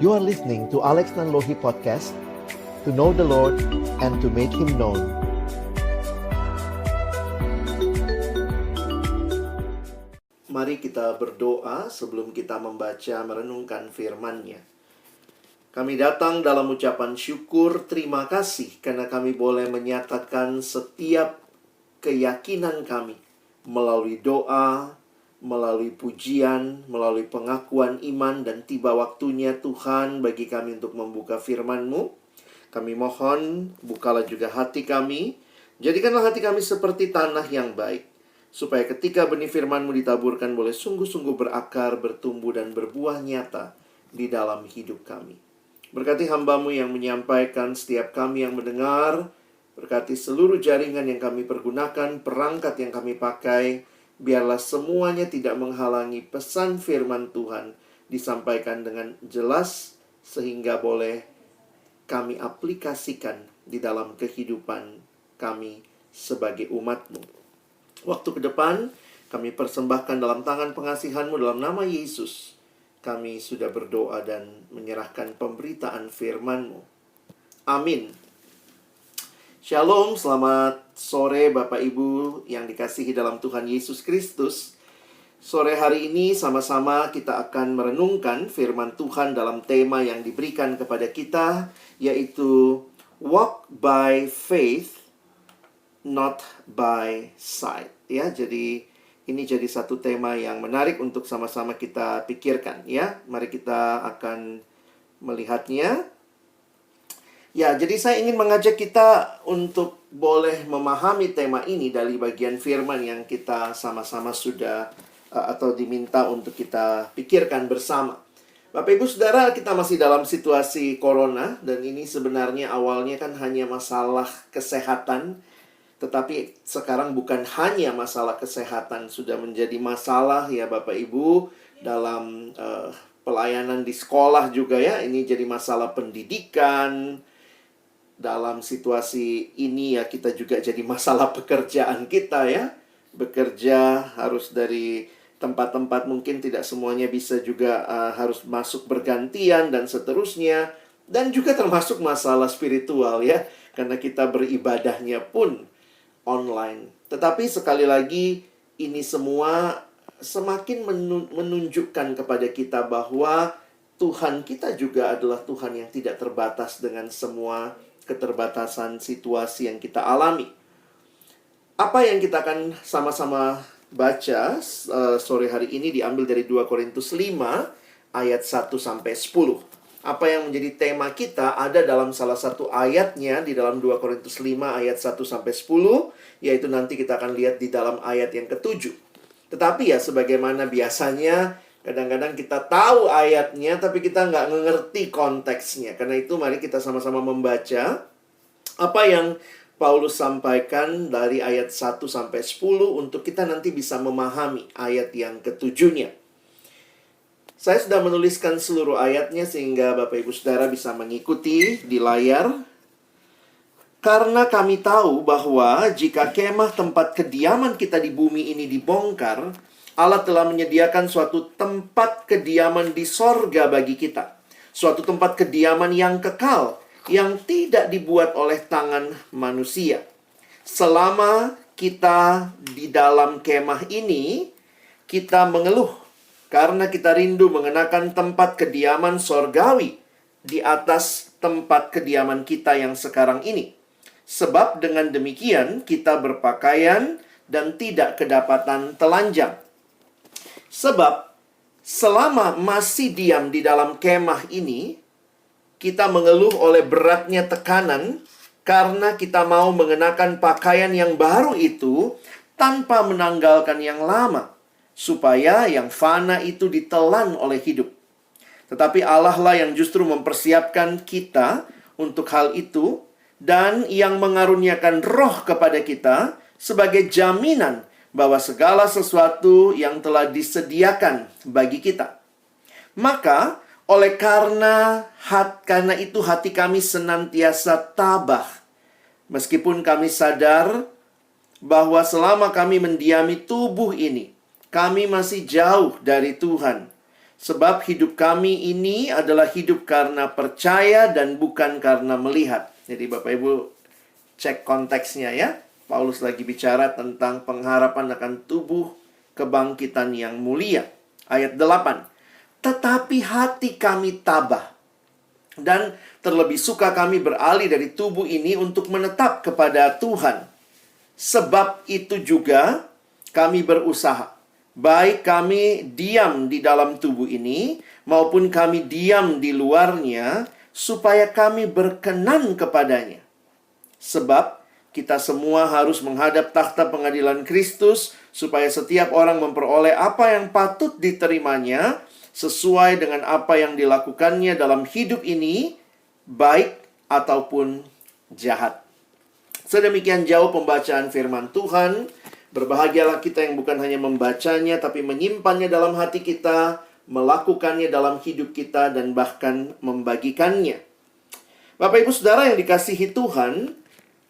You are listening to Alex Nanlohi Podcast, to know the Lord and to make Him known. Mari kita berdoa sebelum kita membaca merenungkan firman-Nya. Kami datang dalam ucapan syukur, terima kasih karena kami boleh menyatakan setiap keyakinan kami melalui doa, melalui pujian, melalui pengakuan iman, dan tiba waktunya Tuhan bagi kami untuk membuka firman-Mu. Kami mohon, bukalah juga hati kami, jadikanlah hati kami seperti tanah yang baik, supaya ketika benih firman-Mu ditaburkan boleh sungguh-sungguh berakar, bertumbuh, dan berbuah nyata di dalam hidup kami. Berkati hamba-Mu yang menyampaikan, setiap kami yang mendengar, berkati seluruh jaringan yang kami pergunakan, perangkat yang kami pakai, biarlah semuanya tidak menghalangi pesan firman Tuhan disampaikan dengan jelas, sehingga boleh kami aplikasikan di dalam kehidupan kami sebagai umat-Mu. Waktu ke depan, kami persembahkan dalam tangan pengasihan-Mu dalam nama Yesus. Kami sudah berdoa dan menyerahkan pemberitaan firman-Mu. Amin. Shalom, selamat sore Bapak Ibu yang dikasihi dalam Tuhan Yesus Kristus. Sore hari ini sama-sama kita akan merenungkan firman Tuhan dalam tema yang diberikan kepada kita, yaitu Walk by faith, not by sight. Ya, jadi ini jadi satu tema yang menarik untuk sama-sama kita pikirkan, ya. Mari kita akan melihatnya. Ya, jadi saya ingin mengajak kita untuk boleh memahami tema ini dari bagian firman yang kita sama-sama sudah atau diminta untuk kita pikirkan bersama. Bapak Ibu Saudara, kita masih dalam situasi corona, dan ini sebenarnya awalnya kan hanya masalah kesehatan. Tetapi sekarang bukan hanya masalah kesehatan, sudah menjadi masalah ya Bapak Ibu dalam pelayanan di sekolah juga ya. Ini jadi masalah pendidikan. Dalam situasi ini ya kita juga jadi masalah pekerjaan kita ya. Bekerja harus dari tempat-tempat mungkin tidak semuanya bisa juga harus masuk bergantian dan seterusnya. Dan juga termasuk masalah spiritual ya. Karena kita beribadahnya pun online. Tetapi sekali lagi ini semua semakin menunjukkan kepada kita bahwa Tuhan kita juga adalah Tuhan yang tidak terbatas dengan semua keterbatasan situasi yang kita alami. Apa yang kita akan sama-sama baca sore hari ini diambil dari 2 Korintus 5 ayat 1 sampai 10. Apa yang menjadi tema kita ada dalam salah satu ayatnya di dalam 2 Korintus 5 ayat 1 sampai 10, yaitu nanti kita akan lihat di dalam ayat yang ke-7. Tetapi ya sebagaimana biasanya kadang-kadang kita tahu ayatnya tapi kita nggak mengerti konteksnya. Karena itu mari kita sama-sama membaca apa yang Paulus sampaikan dari ayat 1 sampai 10 untuk kita nanti bisa memahami ayat yang ke-7-nya. Saya sudah menuliskan seluruh ayatnya sehingga Bapak Ibu Saudara bisa mengikuti di layar. Karena kami tahu bahwa jika kemah tempat kediaman kita di bumi ini dibongkar, Allah telah menyediakan suatu tempat kediaman di sorga bagi kita. Suatu tempat kediaman yang kekal, yang tidak dibuat oleh tangan manusia. Selama kita di dalam kemah ini, kita mengeluh karena kita rindu mengenakan tempat kediaman sorgawi di atas tempat kediaman kita yang sekarang ini. Sebab dengan demikian kita berpakaian dan tidak kedapatan telanjang. Sebab selama masih diam di dalam kemah ini, kita mengeluh oleh beratnya tekanan karena kita mau mengenakan pakaian yang baru itu tanpa menanggalkan yang lama, supaya yang fana itu ditelan oleh hidup. Tetapi Allah lah yang justru mempersiapkan kita untuk hal itu, dan yang mengaruniakan roh kepada kita sebagai jaminan bahwa segala sesuatu yang telah disediakan bagi kita. Maka karena itu hati kami senantiasa tabah, meskipun kami sadar bahwa selama kami mendiami tubuh ini, kami masih jauh dari Tuhan. Sebab hidup kami ini adalah hidup karena percaya dan bukan karena melihat. Jadi Bapak Ibu cek konteksnya ya. Paulus lagi bicara tentang pengharapan akan tubuh kebangkitan yang mulia. Ayat 8. Tetapi hati kami tabah, dan terlebih suka kami beralih dari tubuh ini untuk menetap kepada Tuhan. Sebab itu juga kami berusaha, baik kami diam di dalam tubuh ini, maupun kami diam di luarnya, supaya kami berkenan kepadanya. Sebab kita semua harus menghadap takhta pengadilan Kristus, supaya setiap orang memperoleh apa yang patut diterimanya, sesuai dengan apa yang dilakukannya dalam hidup ini, baik ataupun jahat. Sedemikian jauh pembacaan firman Tuhan. Berbahagialah kita yang bukan hanya membacanya, tapi menyimpannya dalam hati kita, melakukannya dalam hidup kita, dan bahkan membagikannya. Bapak Ibu Saudara yang dikasihi Tuhan,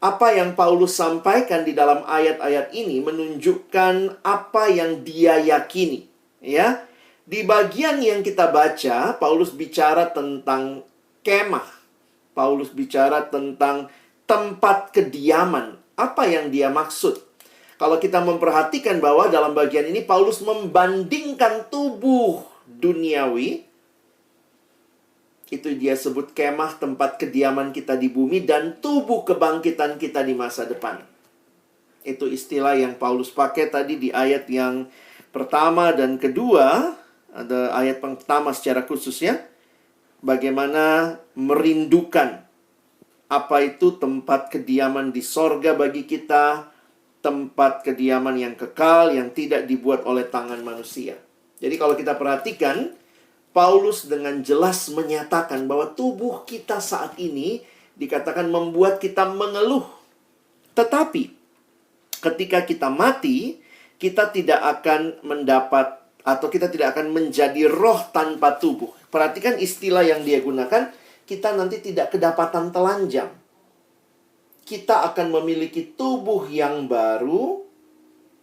apa yang Paulus sampaikan di dalam ayat-ayat ini menunjukkan apa yang dia yakini. Ya, di bagian yang kita baca, Paulus bicara tentang kemah. Paulus bicara tentang tempat kediaman. Apa yang dia maksud? Kalau kita memperhatikan bahwa dalam bagian ini Paulus membandingkan tubuh duniawi, itu dia sebut kemah, tempat kediaman kita di bumi, dan tubuh kebangkitan kita di masa depan. Itu istilah yang Paulus pakai tadi di ayat yang pertama dan kedua. Ada ayat pertama secara khusus ya, bagaimana merindukan apa itu tempat kediaman di sorga bagi kita, tempat kediaman yang kekal, yang tidak dibuat oleh tangan manusia. Jadi kalau kita perhatikan, Paulus dengan jelas menyatakan bahwa tubuh kita saat ini dikatakan membuat kita mengeluh. Tetapi ketika kita mati, kita tidak akan mendapat, atau kita tidak akan menjadi roh tanpa tubuh. Perhatikan istilah yang dia gunakan, kita nanti tidak kedapatan telanjang. Kita akan memiliki tubuh yang baru,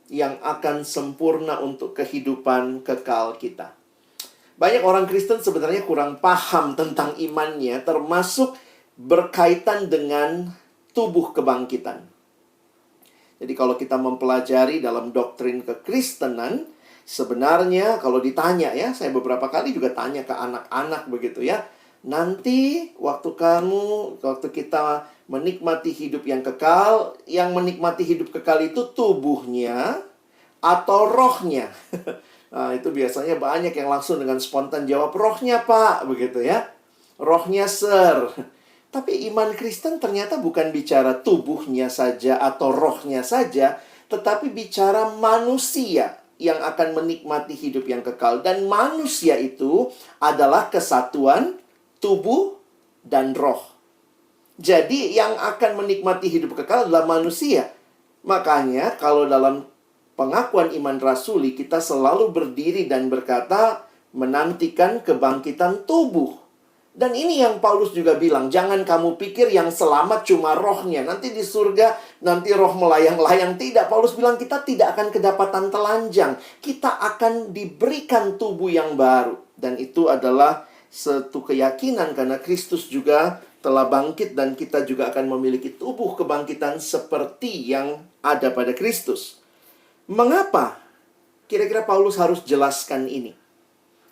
yang akan sempurna untuk kehidupan kekal kita. Banyak orang Kristen sebenarnya kurang paham tentang imannya, termasuk berkaitan dengan tubuh kebangkitan. Jadi kalau kita mempelajari dalam doktrin kekristenan, sebenarnya kalau ditanya ya, saya beberapa kali juga tanya ke anak-anak begitu ya. Nanti waktu kita menikmati hidup yang kekal, yang menikmati hidup kekal itu tubuhnya atau rohnya? Nah, itu biasanya banyak yang langsung dengan spontan jawab, rohnya Pak, begitu ya. Rohnya Sir. Tapi iman Kristen ternyata bukan bicara tubuhnya saja atau rohnya saja, tetapi bicara manusia yang akan menikmati hidup yang kekal. Dan manusia itu adalah kesatuan tubuh dan roh. Jadi yang akan menikmati hidup kekal adalah manusia. Makanya kalau dalam pengakuan iman rasuli, kita selalu berdiri dan berkata menantikan kebangkitan tubuh. Dan ini yang Paulus juga bilang, jangan kamu pikir yang selamat cuma rohnya. Nanti di surga, nanti roh melayang-layang. Tidak, Paulus bilang kita tidak akan kedapatan telanjang. Kita akan diberikan tubuh yang baru. Dan itu adalah satu keyakinan karena Kristus juga telah bangkit dan kita juga akan memiliki tubuh kebangkitan seperti yang ada pada Kristus. Mengapa kira-kira Paulus harus jelaskan ini?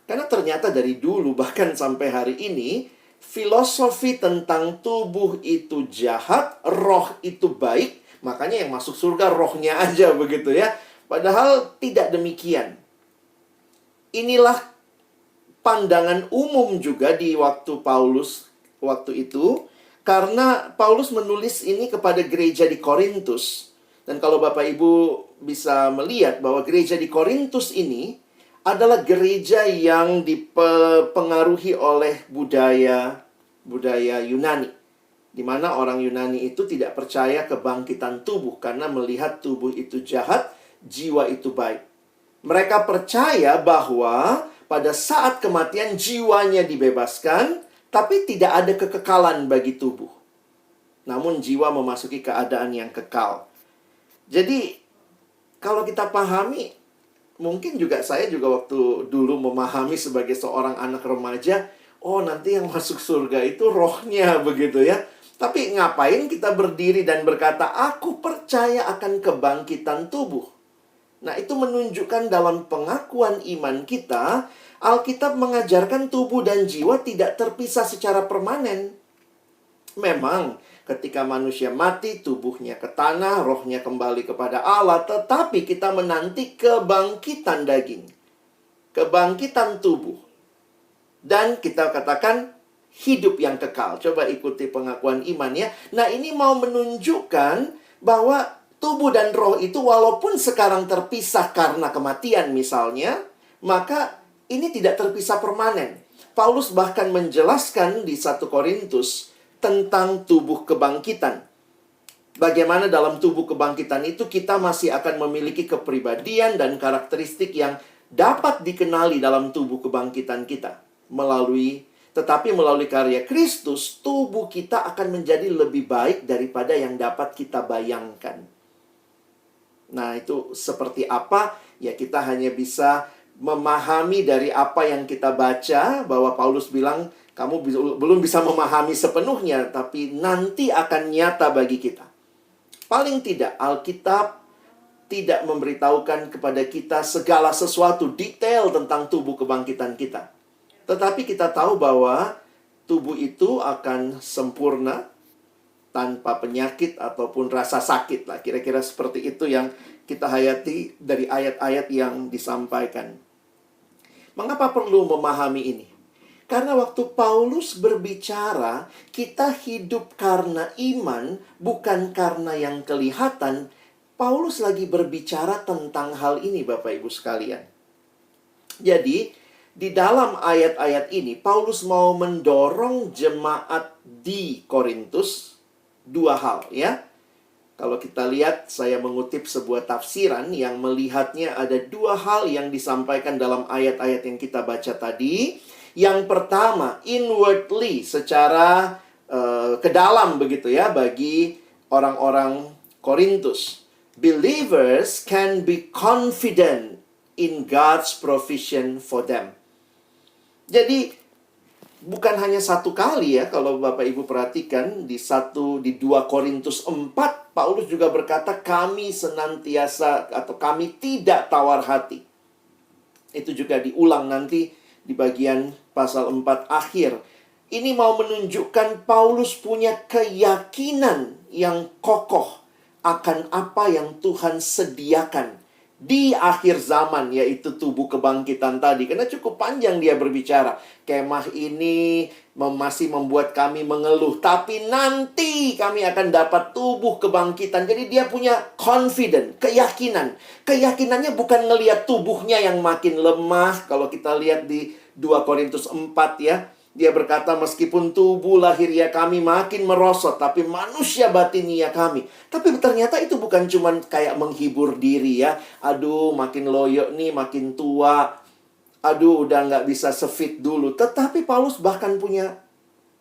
Karena ternyata dari dulu bahkan sampai hari ini, filosofi tentang tubuh itu jahat, roh itu baik. Makanya yang masuk surga rohnya aja begitu ya. Padahal tidak demikian. Inilah pandangan umum juga di waktu Paulus waktu itu. Karena Paulus menulis ini kepada gereja di Korintus. Dan kalau Bapak Ibu bisa melihat bahwa gereja di Korintus ini adalah gereja yang dipengaruhi oleh budaya Yunani. Di mana orang Yunani itu tidak percaya kebangkitan tubuh karena melihat tubuh itu jahat, jiwa itu baik. Mereka percaya bahwa pada saat kematian jiwanya dibebaskan, tapi tidak ada kekekalan bagi tubuh. Namun jiwa memasuki keadaan yang kekal. Jadi, kalau kita pahami, mungkin juga saya juga waktu dulu memahami sebagai seorang anak remaja, oh nanti yang masuk surga itu rohnya begitu ya. Tapi ngapain kita berdiri dan berkata, aku percaya akan kebangkitan tubuh. Nah, itu menunjukkan dalam pengakuan iman kita, Alkitab mengajarkan tubuh dan jiwa tidak terpisah secara permanen. Memang, ketika manusia mati, tubuhnya ke tanah, rohnya kembali kepada Allah. Tetapi kita menanti kebangkitan daging, kebangkitan tubuh. Dan kita katakan hidup yang kekal. Coba ikuti pengakuan iman ya. Nah, ini mau menunjukkan bahwa tubuh dan roh itu walaupun sekarang terpisah karena kematian misalnya, maka ini tidak terpisah permanen. Paulus bahkan menjelaskan di 1 Korintus tentang tubuh kebangkitan. Bagaimana dalam tubuh kebangkitan itu kita masih akan memiliki kepribadian dan karakteristik yang dapat dikenali dalam tubuh kebangkitan kita. Tetapi melalui karya Kristus, tubuh kita akan menjadi lebih baik daripada yang dapat kita bayangkan. Nah, itu seperti apa? Ya, kita hanya bisa memahami dari apa yang kita baca, bahwa Paulus bilang, kamu belum bisa memahami sepenuhnya, tapi nanti akan nyata bagi kita. Paling tidak, Alkitab tidak memberitahukan kepada kita segala sesuatu detail tentang tubuh kebangkitan kita. Tetapi kita tahu bahwa tubuh itu akan sempurna tanpa penyakit ataupun rasa sakit lah. Kira-kira seperti itu yang kita hayati dari ayat-ayat yang disampaikan. Mengapa perlu memahami ini? Karena waktu Paulus berbicara, kita hidup karena iman, bukan karena yang kelihatan. Paulus lagi berbicara tentang hal ini, Bapak Ibu sekalian. Jadi, di dalam ayat-ayat ini, Paulus mau mendorong jemaat di Korintus dua hal ya. Kalau kita lihat, saya mengutip sebuah tafsiran yang melihatnya ada dua hal yang disampaikan dalam ayat-ayat yang kita baca tadi. Yang pertama, inwardly, secara ke dalam begitu ya, bagi orang-orang Korintus. Believers can be confident in God's provision for them. Jadi, bukan hanya satu kali ya, kalau Bapak Ibu perhatikan, di 2 Korintus 4, Paulus juga berkata, kami senantiasa atau kami tidak tawar hati. Itu juga diulang nanti di bagian pasal 4 akhir. Ini mau menunjukkan Paulus punya keyakinan yang kokoh akan apa yang Tuhan sediakan di akhir zaman, yaitu tubuh kebangkitan tadi. Karena cukup panjang dia berbicara. Kemah ini masih membuat kami mengeluh, tapi nanti kami akan dapat tubuh kebangkitan. Jadi dia punya confident, keyakinan. Keyakinannya bukan ngelihat tubuhnya yang makin lemah. Kalau kita lihat di 2 Korintus 4 ya, dia berkata, meskipun tubuh lahiriah kami makin merosot, tapi manusia batiniah kami. Tapi ternyata itu bukan cuma kayak menghibur diri ya. Aduh, makin loyo nih, makin tua. Aduh, udah nggak bisa sefit dulu. Tetapi Paulus bahkan punya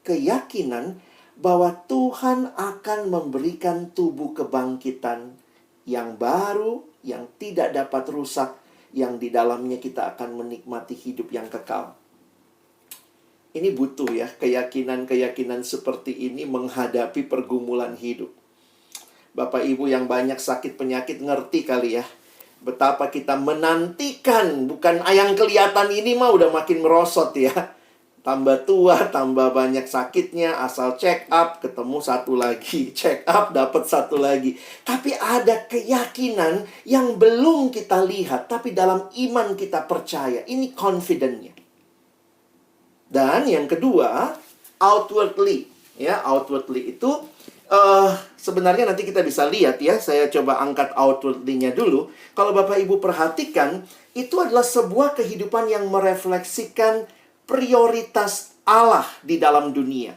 keyakinan bahwa Tuhan akan memberikan tubuh kebangkitan yang baru, yang tidak dapat rusak, yang di dalamnya kita akan menikmati hidup yang kekal. Ini butuh ya, keyakinan-keyakinan seperti ini menghadapi pergumulan hidup. Bapak Ibu yang banyak sakit penyakit ngerti kali ya, betapa kita menantikan, bukan yang kelihatan ini mah udah makin merosot ya. Tambah tua, tambah banyak sakitnya, asal check up, ketemu satu lagi. Check up, dapat satu lagi. Tapi ada keyakinan yang belum kita lihat, tapi dalam iman kita percaya. Ini confident-nya. Dan yang kedua, outwardly. Ya, outwardly itu sebenarnya nanti kita bisa lihat ya. Saya coba angkat outwardly-nya dulu. Kalau Bapak Ibu perhatikan, itu adalah sebuah kehidupan yang merefleksikan prioritas Allah di dalam dunia.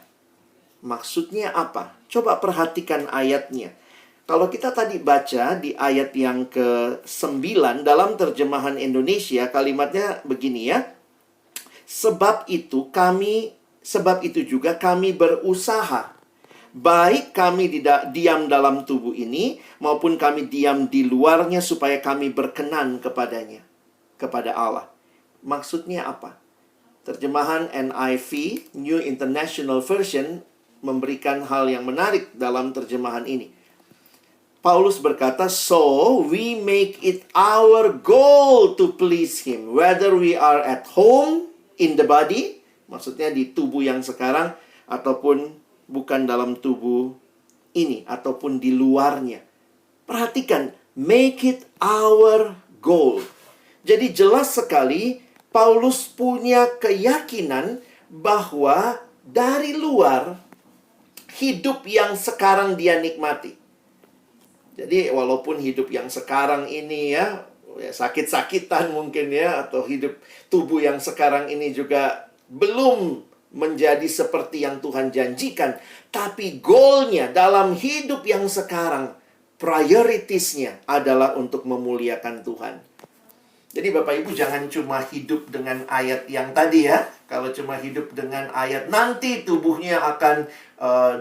Maksudnya apa? Coba perhatikan ayatnya. Kalau kita tadi baca di ayat yang ke-9 dalam terjemahan Indonesia, kalimatnya begini ya. Sebab itu juga kami berusaha, baik kami diam dalam tubuh ini, maupun kami diam di luarnya, supaya kami berkenan kepadanya. kepada Allah. Maksudnya apa? Terjemahan NIV, New International Version, memberikan hal yang menarik dalam terjemahan ini. Paulus berkata, "So we make it our goal to please Him, whether we are at home in the body," maksudnya di tubuh yang sekarang, ataupun bukan dalam tubuh ini, ataupun di luarnya. Perhatikan, make it our goal. Jadi jelas sekali, Paulus punya keyakinan bahwa dari luar, hidup yang sekarang dia nikmati. Jadi walaupun hidup yang sekarang ini ya sakit-sakitan mungkin ya, atau hidup tubuh yang sekarang ini juga belum menjadi seperti yang Tuhan janjikan, tapi goalnya dalam hidup yang sekarang, prioritasnya adalah untuk memuliakan Tuhan. Jadi Bapak Ibu jangan cuma hidup dengan ayat yang tadi ya. Kalau cuma hidup dengan ayat nanti tubuhnya akan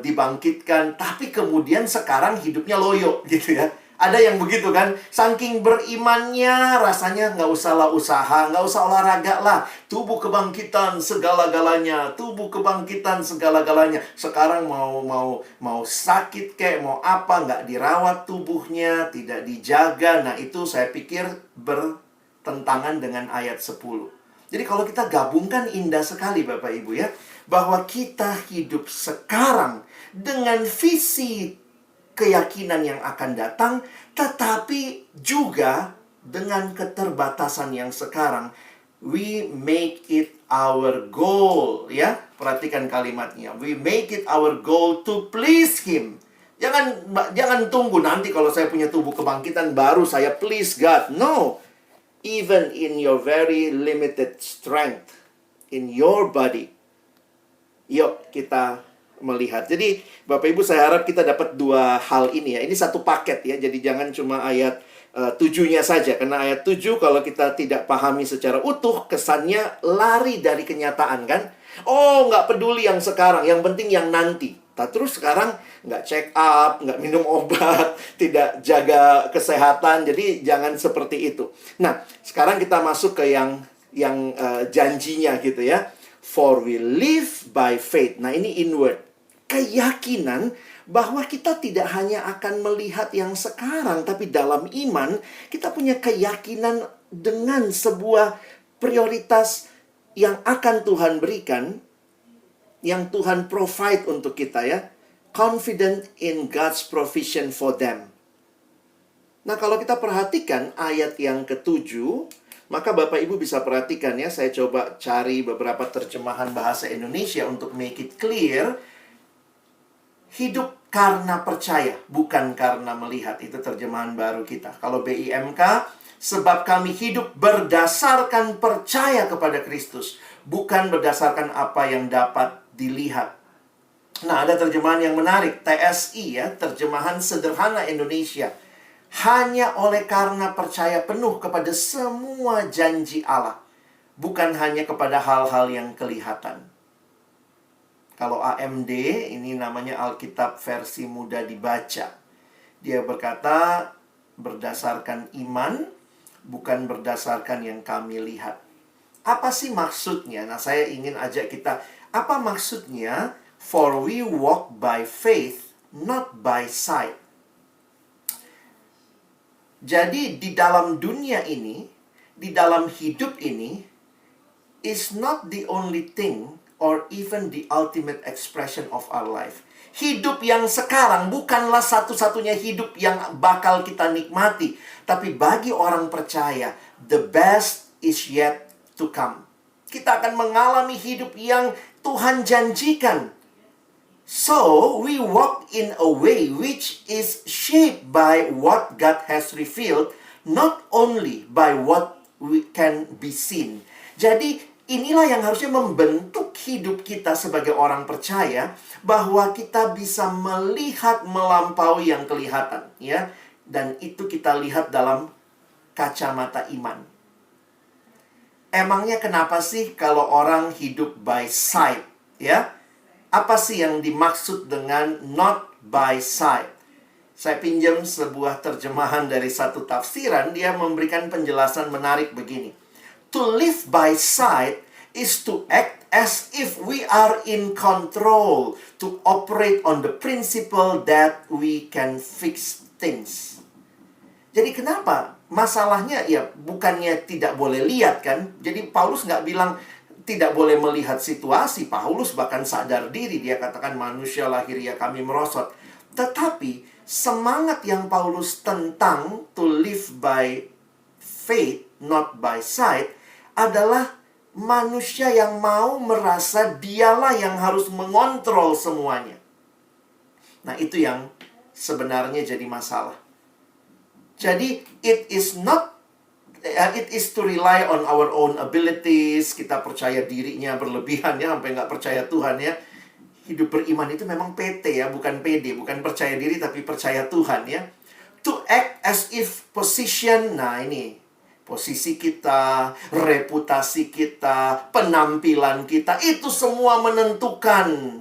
dibangkitkan, tapi kemudian sekarang hidupnya loyo gitu ya. Ada yang begitu kan, saking berimannya rasanya nggak usahlah usaha, nggak usah olahraga lah. Tubuh kebangkitan segala-galanya, tubuh kebangkitan segala-galanya. Sekarang mau sakit kayak mau apa, nggak dirawat tubuhnya, tidak dijaga. Nah itu saya pikir bertentangan dengan ayat 10. Jadi kalau kita gabungkan indah sekali Bapak Ibu ya, bahwa kita hidup sekarang dengan visi keyakinan yang akan datang, tetapi juga dengan keterbatasan yang sekarang. We make it our goal, ya. Perhatikan kalimatnya. We make it our goal to please Him. Jangan tunggu nanti kalau saya punya tubuh kebangkitan baru saya please God. No. Even in your very limited strength, in your body. Yuk kita melihat. Jadi Bapak Ibu saya harap kita dapat dua hal ini ya. Ini satu paket ya. Jadi jangan cuma ayat 7-nya saja. Karena ayat 7 kalau kita tidak pahami secara utuh, kesannya lari dari kenyataan kan. Oh nggak peduli yang sekarang, yang penting yang nanti. Terus sekarang nggak check up, nggak minum obat, tidak jaga kesehatan. Jadi jangan seperti itu. Nah sekarang kita masuk ke yang janjinya gitu ya. For we live by faith. Nah ini inward. Keyakinan bahwa kita tidak hanya akan melihat yang sekarang, tapi dalam iman kita punya keyakinan dengan sebuah prioritas yang akan Tuhan berikan, yang Tuhan provide untuk kita ya. Confident in God's provision for them. Nah kalau kita perhatikan ayat yang ke-7, maka Bapak Ibu bisa perhatikan ya, saya coba cari beberapa terjemahan bahasa Indonesia untuk make it clear. Hidup karena percaya, bukan karena melihat. Itu terjemahan baru kita. Kalau BIMK, sebab kami hidup berdasarkan percaya kepada Kristus, bukan berdasarkan apa yang dapat dilihat. Nah, ada terjemahan yang menarik, TSI ya, terjemahan sederhana Indonesia. Hanya oleh karena percaya penuh kepada semua janji Allah, bukan hanya kepada hal-hal yang kelihatan. Kalau AMD, ini namanya Alkitab versi mudah dibaca. Dia berkata, berdasarkan iman, bukan berdasarkan yang kami lihat. Apa sih maksudnya? Nah, saya ingin ajak kita, apa maksudnya? For we walk by faith, not by sight. Jadi di dalam dunia ini, di dalam hidup ini, is not the only thing or even the ultimate expression of our life. Hidup yang sekarang bukanlah satu-satunya hidup yang bakal kita nikmati. Tapi bagi orang percaya, the best is yet to come. Kita akan mengalami hidup yang Tuhan janjikan. So, we walk in a way which is shaped by what God has revealed, not only by what we can be seen. Jadi, inilah yang harusnya membentuk hidup kita sebagai orang percaya, bahwa kita bisa melihat melampaui yang kelihatan, ya. Dan itu kita lihat dalam kacamata iman. Emangnya kenapa sih kalau orang hidup by sight, ya? Apa sih yang dimaksud dengan not by sight? Saya pinjam sebuah terjemahan dari satu tafsiran, dia memberikan penjelasan menarik begini. To live by sight is to act as if we are in control, to operate on the principle that we can fix things. Jadi kenapa? Masalahnya ya bukannya tidak boleh lihat kan? Jadi Paulus nggak bilang tidak boleh melihat situasi. Paulus bahkan sadar diri. Dia katakan manusia lahiriah kami merosot. Tetapi semangat yang Paulus tentang to live by faith, not by sight, adalah manusia yang mau merasa dialah yang harus mengontrol semuanya. Nah, itu yang sebenarnya jadi masalah. Jadi, it is to rely on our own abilities. Kita percaya dirinya berlebihan ya, sampai nggak percaya Tuhan ya. Hidup beriman itu memang PT ya, bukan PD. Bukan percaya diri, tapi percaya Tuhan ya. To act as if position, nah ini, posisi kita, reputasi kita, penampilan kita, itu semua menentukan.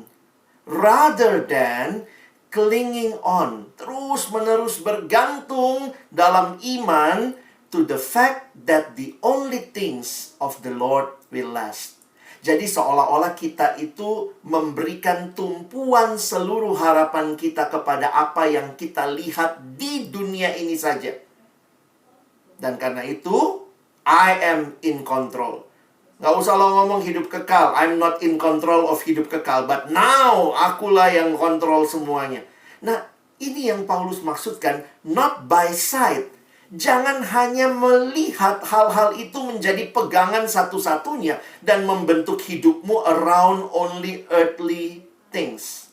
Rather than clinging on, terus-menerus bergantung dalam iman to the fact that the only things of the Lord will last. Jadi seolah-olah kita itu memberikan tumpuan seluruh harapan kita kepada apa yang kita lihat di dunia ini saja. Dan karena itu, I am in control. Gak usah lo ngomong hidup kekal. I'm not in control of hidup kekal. But now, akulah yang kontrol semuanya. Nah, ini yang Paulus maksudkan. Not by sight. Jangan hanya melihat hal-hal itu menjadi pegangan satu-satunya. Dan membentuk hidupmu around only earthly things.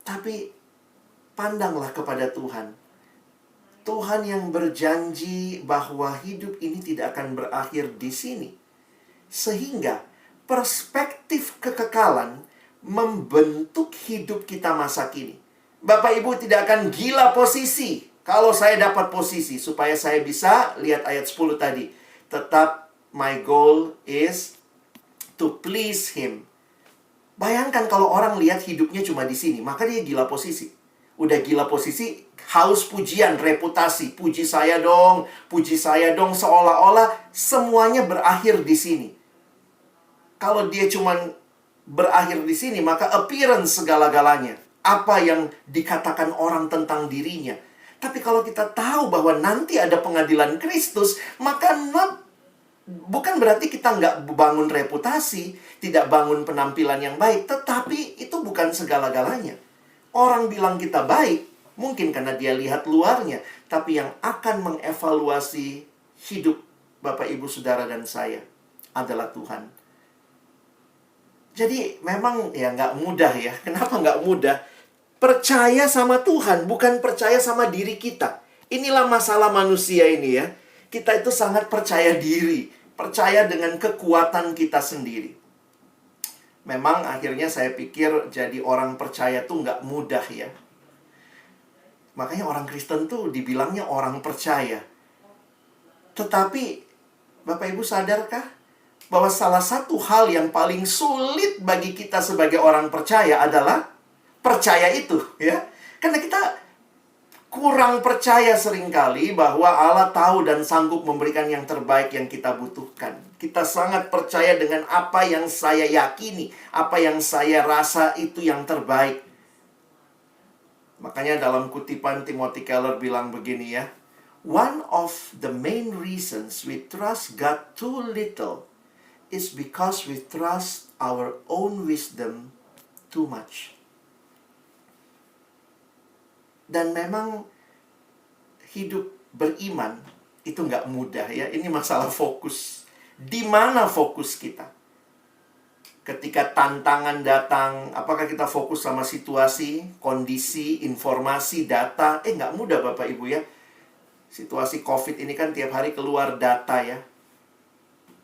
Tapi, pandanglah kepada Tuhan. Tuhan yang berjanji bahwa hidup ini tidak akan berakhir di sini. Sehingga perspektif kekekalan membentuk hidup kita masa kini. Bapak Ibu tidak akan gila posisi. Kalau saya dapat posisi, supaya saya bisa, lihat ayat 10 tadi. Tetap my goal is to please Him. Bayangkan kalau orang lihat hidupnya cuma di sini, maka dia gila posisi. Udah gila posisi, haus pujian, reputasi. Puji saya dong, seolah-olah semuanya berakhir di sini. Kalau dia cuma berakhir di sini, maka appearance segala-galanya. Apa yang dikatakan orang tentang dirinya. Tapi kalau kita tahu bahwa nanti ada pengadilan Kristus, maka bukan berarti kita nggak bangun reputasi, tidak bangun penampilan yang baik, tetapi itu bukan segala-galanya. Orang bilang kita baik, mungkin karena dia lihat luarnya, tapi yang akan mengevaluasi hidup Bapak, Ibu, Saudara, dan saya adalah Tuhan. Jadi memang ya nggak mudah ya. Kenapa nggak mudah? Percaya sama Tuhan, bukan percaya sama diri kita. Inilah masalah manusia ini ya. Kita itu sangat percaya diri. Percaya dengan kekuatan kita sendiri. Memang akhirnya saya pikir jadi orang percaya tuh nggak mudah ya. Makanya orang Kristen tuh dibilangnya orang percaya. Tetapi, Bapak Ibu sadarkah? Bahwa salah satu hal yang paling sulit bagi kita sebagai orang percaya adalah percaya itu, ya. Karena kita kurang percaya seringkali bahwa Allah tahu dan sanggup memberikan yang terbaik yang kita butuhkan. Kita sangat percaya dengan apa yang saya yakini, apa yang saya rasa itu yang terbaik. Makanya dalam kutipan Timothy Keller bilang begini ya. One of the main reasons we trust God too little is because we trust our own wisdom too much. Dan memang hidup beriman itu nggak mudah ya. Ini masalah fokus. Di mana fokus kita? Ketika tantangan datang, apakah kita fokus sama situasi, kondisi, informasi, data? Nggak mudah Bapak Ibu ya. Situasi COVID ini kan tiap hari keluar data ya.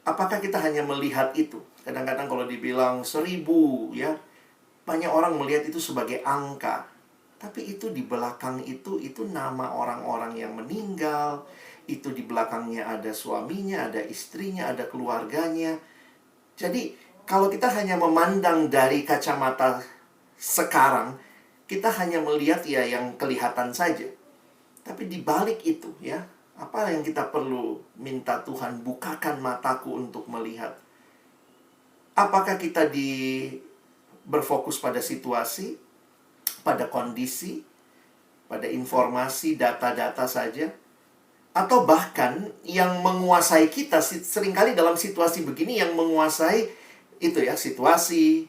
Apakah kita hanya melihat itu? Kadang-kadang kalau dibilang 1000 ya, banyak orang melihat itu sebagai angka. Tapi itu di belakang itu nama orang-orang yang meninggal. Itu di belakangnya ada suaminya, ada istrinya, ada keluarganya. Jadi kalau kita hanya memandang dari kacamata sekarang, kita hanya melihat ya yang kelihatan saja. Tapi di balik itu ya, Apa yang kita perlu minta Tuhan bukakan mataku untuk melihat? Apakah kita berfokus pada situasi, pada kondisi, pada informasi, data-data saja? Atau bahkan yang menguasai kita, seringkali dalam situasi begini yang menguasai itu ya, situasi,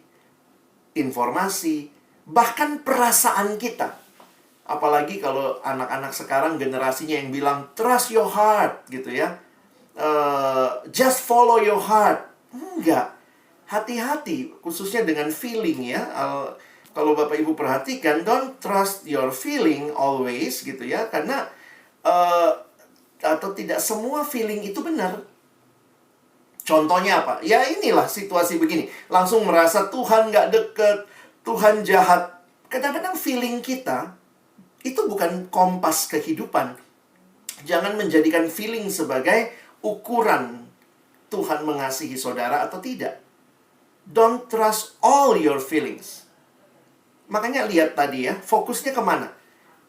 informasi, bahkan perasaan kita. Apalagi kalau anak-anak sekarang generasinya yang bilang trust your heart gitu ya. Just follow your heart. Enggak. Hati-hati, khususnya dengan feeling ya. Kalau Bapak Ibu perhatikan, don't trust your feeling always gitu ya. Karena atau tidak semua feeling itu benar. Contohnya apa? Ya inilah situasi begini. Langsung merasa Tuhan nggak deket, Tuhan jahat. Kadang-kadang feeling kita itu bukan kompas kehidupan. Jangan menjadikan feeling sebagai ukuran Tuhan mengasihi saudara atau tidak. Don't trust all your feelings. Makanya lihat tadi ya, fokusnya kemana?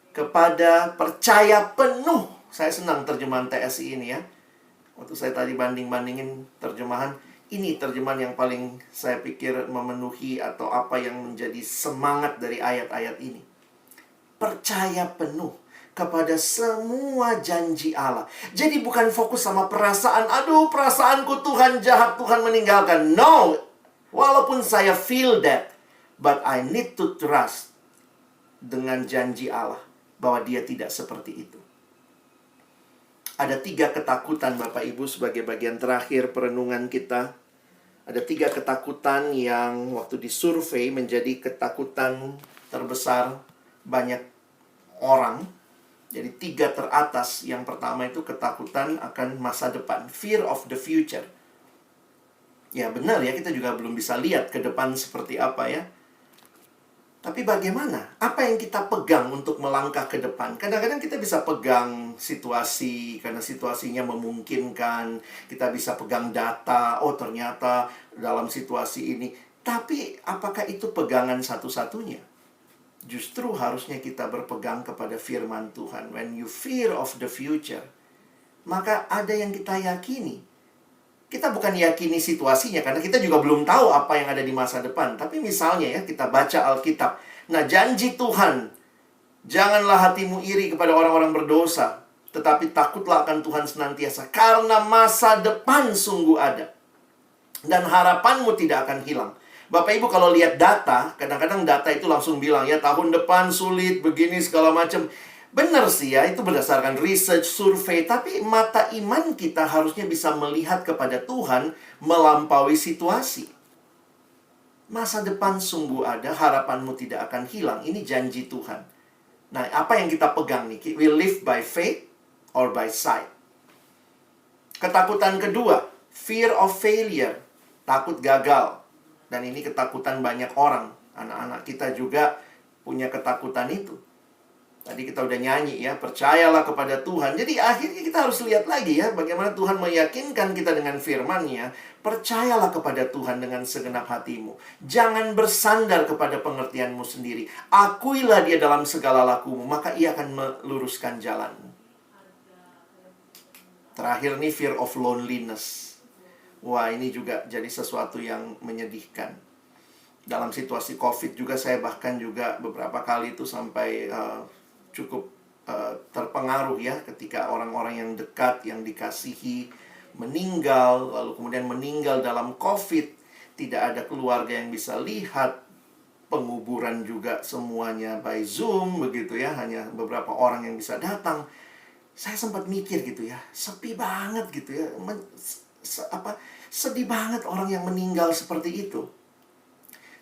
Kepada percaya penuh. Saya senang terjemahan TSI ini ya. Waktu saya tadi banding-bandingin terjemahan, ini terjemahan yang paling saya pikir memenuhi atau apa yang menjadi semangat dari ayat-ayat ini. Percaya penuh kepada semua janji Allah. Jadi bukan fokus sama perasaan. Aduh, perasaanku Tuhan jahat, Tuhan meninggalkan. No, walaupun saya feel that, but I need to trust dengan janji Allah bahwa dia tidak seperti itu. Ada 3 ketakutan Bapak Ibu sebagai bagian terakhir perenungan kita. Ada 3 ketakutan yang waktu disurvei menjadi ketakutan terbesar banyak orang. Jadi 3 teratas. Yang pertama itu ketakutan akan masa depan. Fear of the future. Ya benar ya, kita juga belum bisa lihat ke depan seperti apa ya. Tapi bagaimana? Apa yang kita pegang untuk melangkah ke depan? Kadang-kadang kita bisa pegang situasi, karena situasinya memungkinkan. Kita bisa pegang data, oh ternyata dalam situasi ini. Tapi apakah itu pegangan satu-satunya? Justru harusnya kita berpegang kepada firman Tuhan. When you fear of the future, maka ada yang kita yakini. Kita bukan yakini situasinya, karena kita juga belum tahu apa yang ada di masa depan. Tapi misalnya ya, kita baca Alkitab. Nah, janji Tuhan, janganlah hatimu iri kepada orang-orang berdosa, tetapi takutlah akan Tuhan senantiasa, karena masa depan sungguh ada, dan harapanmu tidak akan hilang. Bapak Ibu kalau lihat data, kadang-kadang data itu langsung bilang, ya tahun depan sulit, begini segala macam. Benar sih ya, itu berdasarkan research, survei. Tapi mata iman kita harusnya bisa melihat kepada Tuhan melampaui situasi. Masa depan sungguh ada, harapanmu tidak akan hilang. Ini janji Tuhan. Nah, apa yang kita pegang nih? We live by faith or by sight. Ketakutan kedua, fear of failure. Takut gagal. Dan ini ketakutan banyak orang. Anak-anak kita juga punya ketakutan itu. Tadi kita udah nyanyi ya, percayalah kepada Tuhan. Jadi akhirnya kita harus lihat lagi ya, bagaimana Tuhan meyakinkan kita dengan firman-Nya. Percayalah kepada Tuhan dengan segenap hatimu. Jangan bersandar kepada pengertianmu sendiri. Akuilah dia dalam segala lakumu, maka ia akan meluruskan jalanmu. Terakhir nih, fear of loneliness. Wah, ini juga jadi sesuatu yang menyedihkan. Dalam situasi COVID juga, saya bahkan juga beberapa kali itu sampai cukup terpengaruh ya, ketika orang-orang yang dekat, yang dikasihi meninggal, lalu kemudian meninggal dalam COVID. Tidak ada keluarga yang bisa lihat. Penguburan juga semuanya by Zoom begitu ya, hanya beberapa orang yang bisa datang. Saya sempat mikir gitu ya, sepi banget gitu ya, sedih banget orang yang meninggal seperti itu.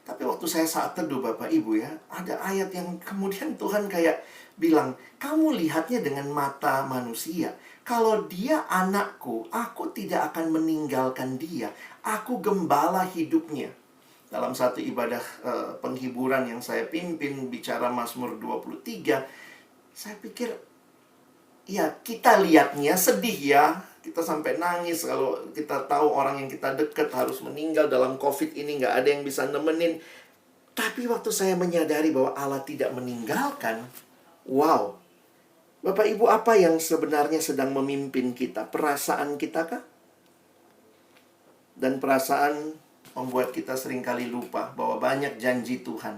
Tapi waktu saya saat teduh Bapak Ibu ya, ada ayat yang kemudian Tuhan kayak bilang, kamu lihatnya dengan mata manusia. Kalau dia anakku, aku tidak akan meninggalkan dia. Aku gembala hidupnya. Dalam satu ibadah penghiburan yang saya pimpin, bicara Mazmur 23, saya pikir, ya kita lihatnya sedih ya. Kita sampai nangis kalau kita tahu orang yang kita dekat harus meninggal dalam COVID ini, nggak ada yang bisa nemenin. Tapi waktu saya menyadari bahwa Allah tidak meninggalkan, wow, Bapak Ibu, apa yang sebenarnya sedang memimpin kita? Perasaan kita kah? Dan perasaan membuat kita seringkali lupa bahwa banyak janji Tuhan.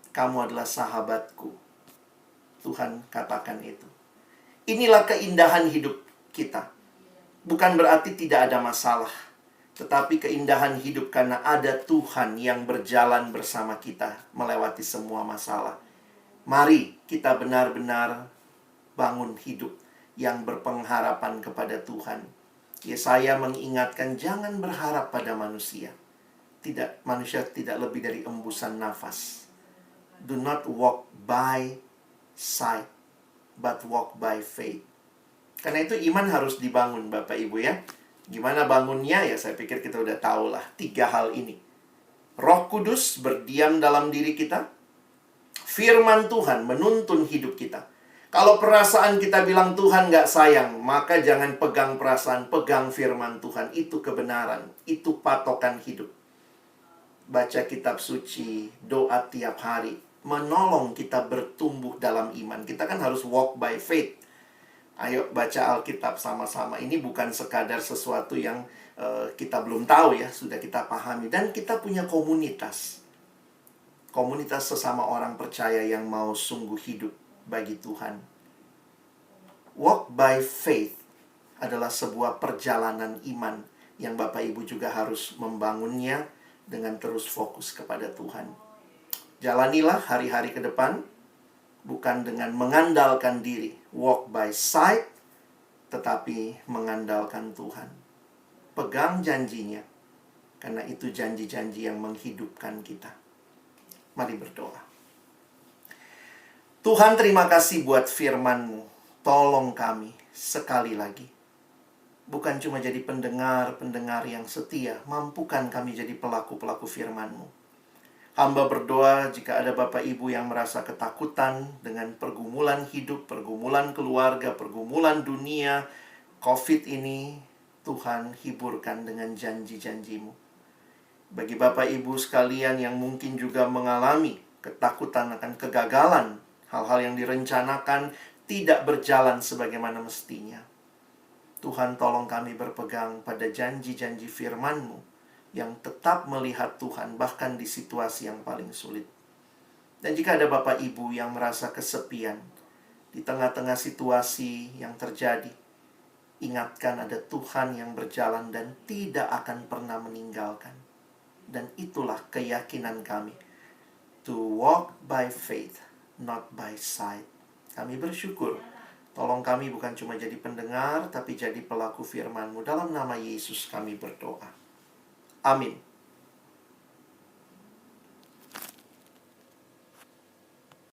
Kamu adalah sahabatku. Tuhan katakan itu. Inilah keindahan hidup kita. Bukan berarti tidak ada masalah, tetapi keindahan hidup karena ada Tuhan yang berjalan bersama kita melewati semua masalah. Mari kita benar-benar bangun hidup yang berpengharapan kepada Tuhan. Yesaya mengingatkan jangan berharap pada manusia. Manusia tidak lebih dari embusan nafas. Do not walk by sight, but walk by faith. Karena itu iman harus dibangun, Bapak Ibu ya. Gimana bangunnya? Ya saya pikir kita udah tahu lah. 3 hal ini. Roh Kudus berdiam dalam diri kita. Firman Tuhan menuntun hidup kita. Kalau perasaan kita bilang Tuhan gak sayang, maka jangan pegang perasaan, pegang firman Tuhan. Itu kebenaran, itu patokan hidup. Baca kitab suci, doa tiap hari, menolong kita bertumbuh dalam iman. Kita kan harus walk by faith. Ayo baca Alkitab sama-sama. Ini bukan sekadar sesuatu yang kita belum tahu ya, sudah kita pahami. Dan kita punya komunitas. Komunitas sesama orang percaya yang mau sungguh hidup bagi Tuhan. Walk by faith adalah sebuah perjalanan iman yang Bapak Ibu juga harus membangunnya dengan terus fokus kepada Tuhan. Jalanilah hari-hari ke depan bukan dengan mengandalkan diri, walk by sight, tetapi mengandalkan Tuhan. Pegang janjinya, karena itu janji-janji yang menghidupkan kita. Mari berdoa. Tuhan, terima kasih buat firman-Mu. Tolong kami sekali lagi. Bukan cuma jadi pendengar-pendengar yang setia, mampukan kami jadi pelaku-pelaku firman-Mu. Hamba berdoa jika ada Bapak Ibu yang merasa ketakutan dengan pergumulan hidup, pergumulan keluarga, pergumulan dunia, COVID ini, Tuhan hiburkan dengan janji-janji-Mu. Bagi Bapak Ibu sekalian yang mungkin juga mengalami ketakutan akan kegagalan, hal-hal yang direncanakan tidak berjalan sebagaimana mestinya. Tuhan, tolong kami berpegang pada janji-janji firman-Mu yang tetap melihat Tuhan bahkan di situasi yang paling sulit. Dan jika ada Bapak Ibu yang merasa kesepian di tengah-tengah situasi yang terjadi, ingatkan ada Tuhan yang berjalan dan tidak akan pernah meninggalkan. Dan itulah keyakinan kami. To walk by faith, not by sight. Kami bersyukur. Tolong kami bukan cuma jadi pendengar, tapi jadi pelaku firman-Mu. Dalam nama Yesus kami berdoa. Amin.